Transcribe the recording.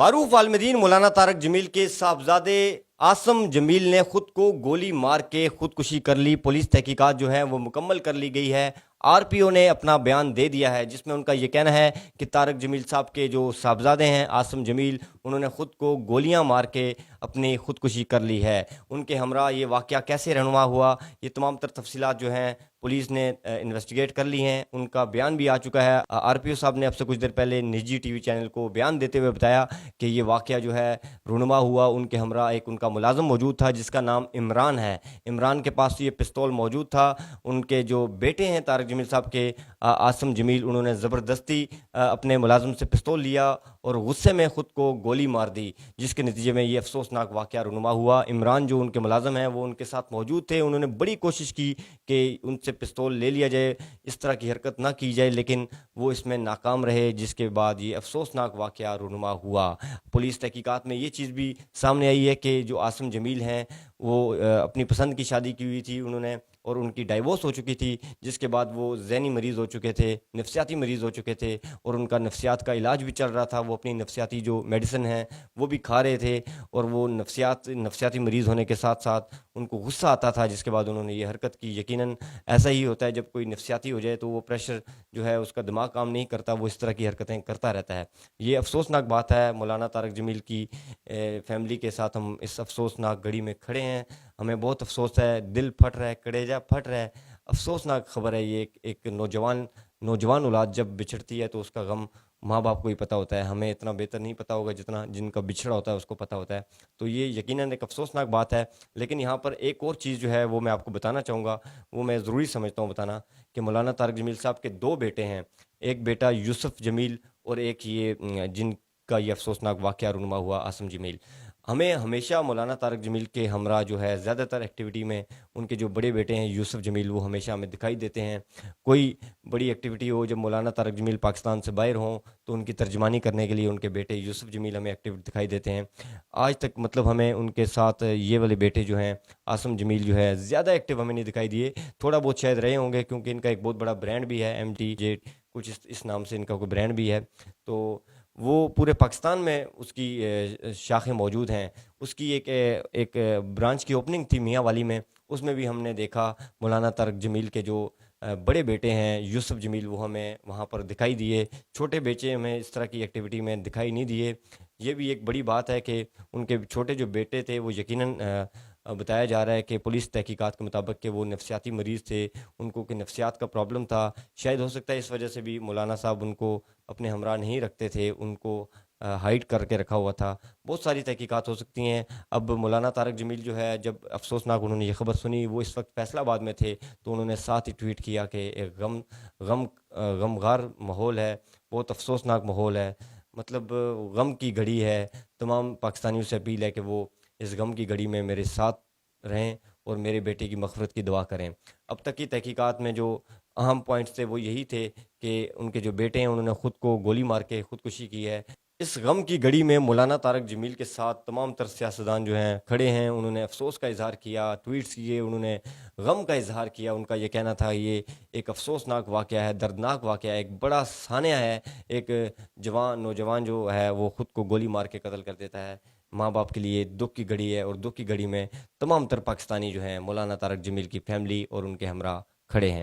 معروف عالمدین مولانا طارق جمیل کے صاحبزادے آصم جمیل نے خود کو گولی مار کے خودکشی کر لی۔ پولیس تحقیقات جو ہے وہ مکمل کر لی گئی ہے۔ آر پی او نے اپنا بیان دے دیا ہے جس میں ان کا یہ کہنا ہے کہ طارق جمیل صاحب کے جو صاحبزادے ہیں آصم جمیل، انہوں نے خود کو گولیاں مار کے اپنی خودکشی کر لی ہے۔ ان کے ہمراہ یہ واقعہ کیسے رہنما ہوا، یہ تمام تر تفصیلات جو ہیں پولیس نے انویسٹیگیٹ کر لی ہیں۔ ان کا بیان بھی آ چکا ہے۔ آر پی او صاحب نے اب سے کچھ دیر پہلے نجی ٹی وی چینل کو بیان دیتے ہوئے بتایا کہ یہ واقعہ جو ہے رونما ہوا۔ ان کے ہمراہ ایک ان کا ملازم موجود تھا جس کا نام عمران ہے۔ عمران کے پاس یہ پستول موجود تھا۔ ان کے جو بیٹے ہیں طارق جمیل صاحب کے آصم جمیل، انہوں نے زبردستی اپنے ملازم سے پستول لیا اور غصے میں خود کو گولی مار دی، جس کے نتیجے میں یہ افسوسناک واقعہ رونما ہوا۔ عمران جو ان کے ملازم ہیں وہ ان کے ساتھ موجود تھے۔ انہوں نے بڑی کوشش کی کہ ان سے پستول لے لیا جائے، اس طرح کی حرکت نہ کی جائے، لیکن وہ اس میں ناکام رہے، جس کے بعد یہ افسوسناک واقعہ رونما ہوا۔ پولیس تحقیقات میں یہ چیز بھی سامنے آئی ہے کہ جو آصم جمیل ہیں وہ اپنی پسند کی شادی کی ہوئی تھی انہوں نے، اور ان کی ڈائیورس ہو چکی تھی، جس کے بعد وہ ذہنی مریض ہو چکے تھے، نفسیاتی مریض ہو چکے تھے، اور ان کا نفسیات کا علاج بھی چل رہا تھا۔ وہ اپنی نفسیاتی جو میڈیسن ہیں وہ بھی کھا رہے تھے، اور وہ نفسیاتی مریض ہونے کے ساتھ ساتھ ان کو غصہ آتا تھا، جس کے بعد انہوں نے یہ حرکت کی۔ یقیناً ایسا ہی ہوتا ہے، جب کوئی نفسیاتی ہو جائے تو وہ پریشر جو ہے اس کا دماغ کام نہیں کرتا، وہ اس طرح کی حرکتیں کرتا رہتا ہے۔ یہ افسوسناک بات ہے۔ مولانا طارق جمیل کی فیملی کے ساتھ ہم اس افسوسناک گھڑی میں کھڑے ہیں۔ ہمیں بہت افسوس ہے، دل پھٹ رہا ہے، کلیجہ پھٹ رہا ہے۔ افسوسناک خبر ہے یہ۔ ایک نوجوان اولاد جب بچھڑتی ہے تو اس کا غم ماں باپ کو ہی پتہ ہوتا ہے۔ ہمیں اتنا بہتر نہیں پتہ ہوگا جتنا جن کا بچھڑا ہوتا ہے اس کو پتہ ہوتا ہے۔ تو یہ یقیناً ایک افسوسناک بات ہے۔ لیکن یہاں پر ایک اور چیز جو ہے وہ میں آپ کو بتانا چاہوں گا، وہ میں ضروری سمجھتا ہوں بتانا، کہ مولانا طارق جمیل صاحب کے دو بیٹے ہیں، ایک بیٹا یوسف جمیل اور ایک یہ جن کا یہ افسوسناک واقعہ رونما ہوا آصم جمیل۔ ہمیں ہمیشہ مولانا طارق جمیل کے ہمراہ جو ہے زیادہ تر ایکٹیویٹی میں ان کے جو بڑے بیٹے ہیں یوسف جمیل، وہ ہمیشہ ہمیں دکھائی دیتے ہیں۔ کوئی بڑی ایکٹیویٹی ہو، جب مولانا طارق جمیل پاکستان سے باہر ہوں تو ان کی ترجمانی کرنے کے لیے ان کے بیٹے یوسف جمیل ہمیں ایکٹیو دکھائی دیتے ہیں۔ آج تک مطلب ہمیں ان کے ساتھ یہ والے بیٹے جو ہیں آصم جمیل جو ہے زیادہ ایکٹیو ہمیں نہیں دکھائی دیے۔ تھوڑا بہت شاید رہے ہوں گے، کیونکہ ان کا ایک بہت بڑا برانڈ بھی ہے، MTJ کچھ اس نام سے ان کا کوئی برانڈ بھی ہے، تو وہ پورے پاکستان میں اس کی شاخیں موجود ہیں۔ اس کی ایک برانچ کی اوپننگ تھی میاں والی میں، اس میں بھی ہم نے دیکھا مولانا طارق جمیل کے جو بڑے بیٹے ہیں یوسف جمیل، وہ ہمیں وہاں پر دکھائی دیے۔ چھوٹے بیٹے ہمیں اس طرح کی ایکٹیویٹی میں دکھائی نہیں دیے۔ یہ بھی ایک بڑی بات ہے کہ ان کے چھوٹے جو بیٹے تھے وہ یقیناً بتایا جا رہا ہے کہ پولیس تحقیقات کے مطابق کہ وہ نفسیاتی مریض تھے، ان کو کہ نفسیات کا پرابلم تھا۔ شاید ہو سکتا ہے اس وجہ سے بھی مولانا صاحب ان کو اپنے ہمراہ نہیں رکھتے تھے، ان کو ہائڈ کر کے رکھا ہوا تھا۔ بہت ساری تحقیقات ہو سکتی ہیں۔ اب مولانا طارق جمیل جو ہے، جب افسوسناک انہوں نے یہ خبر سنی، وہ اس وقت فیصل آباد میں تھے، تو انہوں نے ساتھ ہی ٹویٹ کیا کہ ایک غمگار ماحول ہے، بہت افسوسناک ماحول ہے، مطلب غم کی گھڑی ہے۔ تمام پاکستانیوں سے اپیل ہے کہ وہ اس غم کی گھڑی میں میرے ساتھ رہیں اور میرے بیٹے کی مغفرت کی دعا کریں۔ اب تک کی تحقیقات میں جو اہم پوائنٹس تھے وہ یہی تھے کہ ان کے جو بیٹے ہیں انہوں نے خود کو گولی مار کے خودکشی کی ہے۔ اس غم کی گھڑی میں مولانا طارق جمیل کے ساتھ تمام تر سیاستدان جو ہیں کھڑے ہیں۔ انہوں نے افسوس کا اظہار کیا، ٹویٹس کیے، انہوں نے غم کا اظہار کیا۔ ان کا یہ کہنا تھا یہ ایک افسوسناک واقعہ ہے، دردناک واقعہ ہے، ایک بڑا سانحہ ہے۔ ایک نوجوان جو ہے وہ خود کو گولی مار کے قتل کر دیتا ہے۔ ماں باپ کے لیے دکھ کی گھڑی ہے، اور دکھ کی گھڑی میں تمام تر پاکستانی جو ہیں مولانا طارق جمیل کی فیملی اور ان کے ہمراہ کھڑے ہیں۔